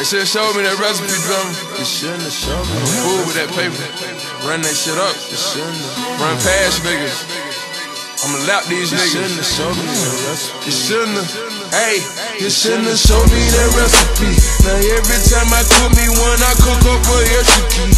They should've showed me that recipe, Drumma. You shouldn't have showed me. Fool with that paper. Run that shit up. You shouldn't have. Run past niggas. I'ma lap these niggas. You shouldn't have showed me that recipe. You shouldn't have. Hey, you shouldn't have showed me that recipe. Now every time I cook me one, I cook up a extra key.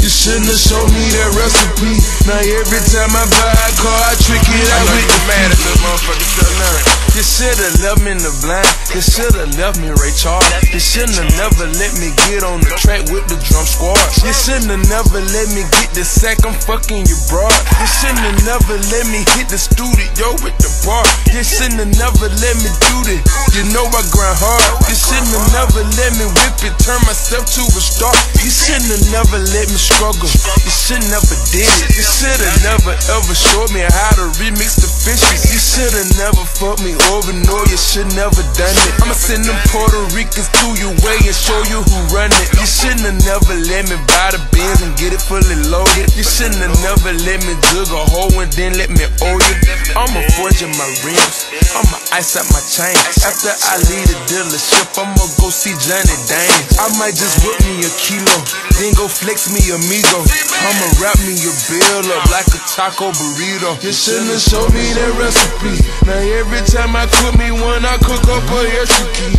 You shouldn't have showed me that recipe. Now every time I buy a car, I trick it out with the mad at this motherfucker still now. You should've left me in the blind. You should've left me Ray Charles. You shouldn't have never let me get on the track with the drum squad. You shouldn't have never let me get the sack. I'm fucking your broad. You shouldn't have never let me hit the studio with the bar. You shouldn't have never let me do this. You know I grind hard. You shouldn't have never let me whip it, turn myself to a star. You shouldn't have never let me struggle. You should never did it. You should've never ever showed me how to remix the fishes. You should've never fucked me over, no, you should never done it. I'ma send them Puerto Ricans to your way and show you who run it. You shouldn't have never let me buy the Benz and get it fully loaded. You shouldn't have never let me jug a hole and then let me owe you. I'ma forge in my rims, I'ma ice out my chain. After I leave the dealership, I'ma go see Johnny Dane. I might just whip me a kilo, then go flex me amigo. I'ma wrap me a bill up like a taco burrito. You shouldn't have showed me that recipe. Now every time I cook me one, I cook up a extra key.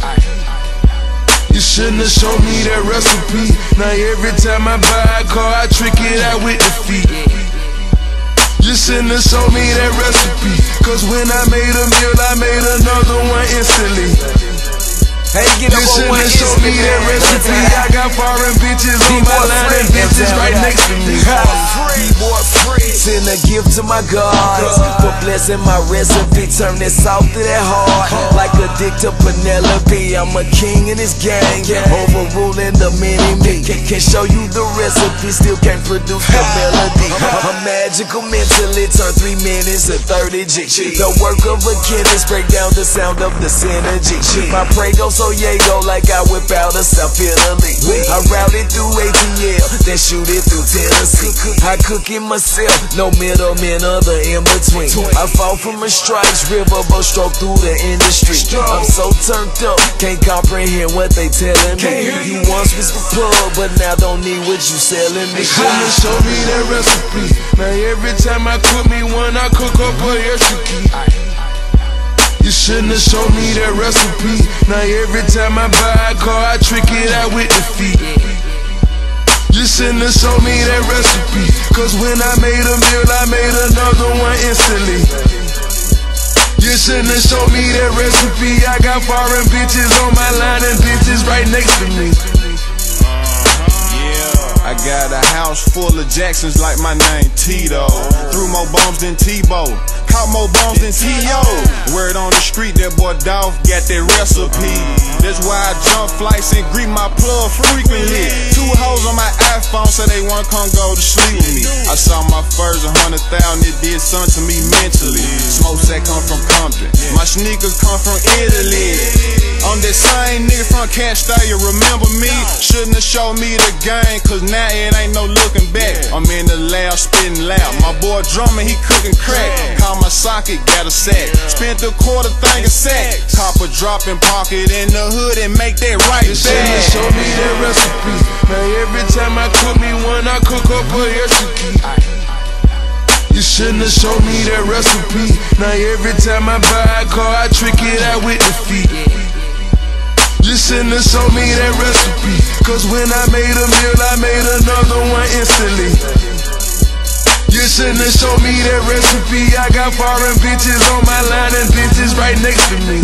You shouldn't have showed me that recipe. Now every time I buy a car, I trick it out with the feet. You shouldn't have showed me that recipe, cause when I made a meal, I made another one instantly. Hey, get you shouldn't have showed me that recipe. I got foreign bitches on my line and bitches right next to me. Send a gift to my gods for blessing my recipe. Turn that soft to that hard, like a dick to Penelope. I'm a king in this gang, overruling the mini-me. Can show you the recipe, still can't produce the melody. I'm magical mentally, turn 3 minutes to 30 G. The work of a chemist, break down the sound of the synergy. My Prego so Yago, like I whip out of South Italy. I route it through ATL, then shoot it through Tennessee. I cook it myself, no middlemen or the in-between. I fall from a stripes, riverboat stroke through the industry. I'm so turned up, can't comprehend what they telling me. You once was the plug, but now don't need what you selling me. You shouldn't have showed me that recipe. Now every time I cook me one, I cook up a extra key. You shouldn't have showed me that recipe. Now every time I buy a car, I trick it out with the feet. You shouldn't have showed me that recipe, cause when I made a meal, I made another one instantly. You shouldn't have showed me that recipe. I got foreign bitches on my line and bitches right next to me. I got a house full of Jacksons like my name Tito. Threw more bombs than Tebow, caught more bombs than T.O. Word on the street, that boy Dolph got that recipe. That's why I jump flights and greet my plug frequently. 2 hoes on my iPhone, so they wanna come go to sleep with me. I saw my first 100,000, it did something to me mentally. Smoke sack come from Compton, my sneakers come from Italy. I'm that same nigga from Kent State, you remember me? Shouldn't have showed me the game, cause now it ain't no looking back. I'm in the lab, spitting loud. My boy Drumma, he cooking crack. Call my socket, got a sack. Spent a quarter thing a sack. Cop a drop and pocket in the hood and make that right You back. shouldn't have showed me that recipe. Now every time I cook me one, I cook up a extra key. You shouldn't have showed me that recipe. Now every time I buy a car, I trick it out with the feet. You shouldn't have showed me that recipe, cause when I made a meal, I made another one instantly. You shouldn't have showed me that recipe. I got foreign bitches on my line and bitches right next to me.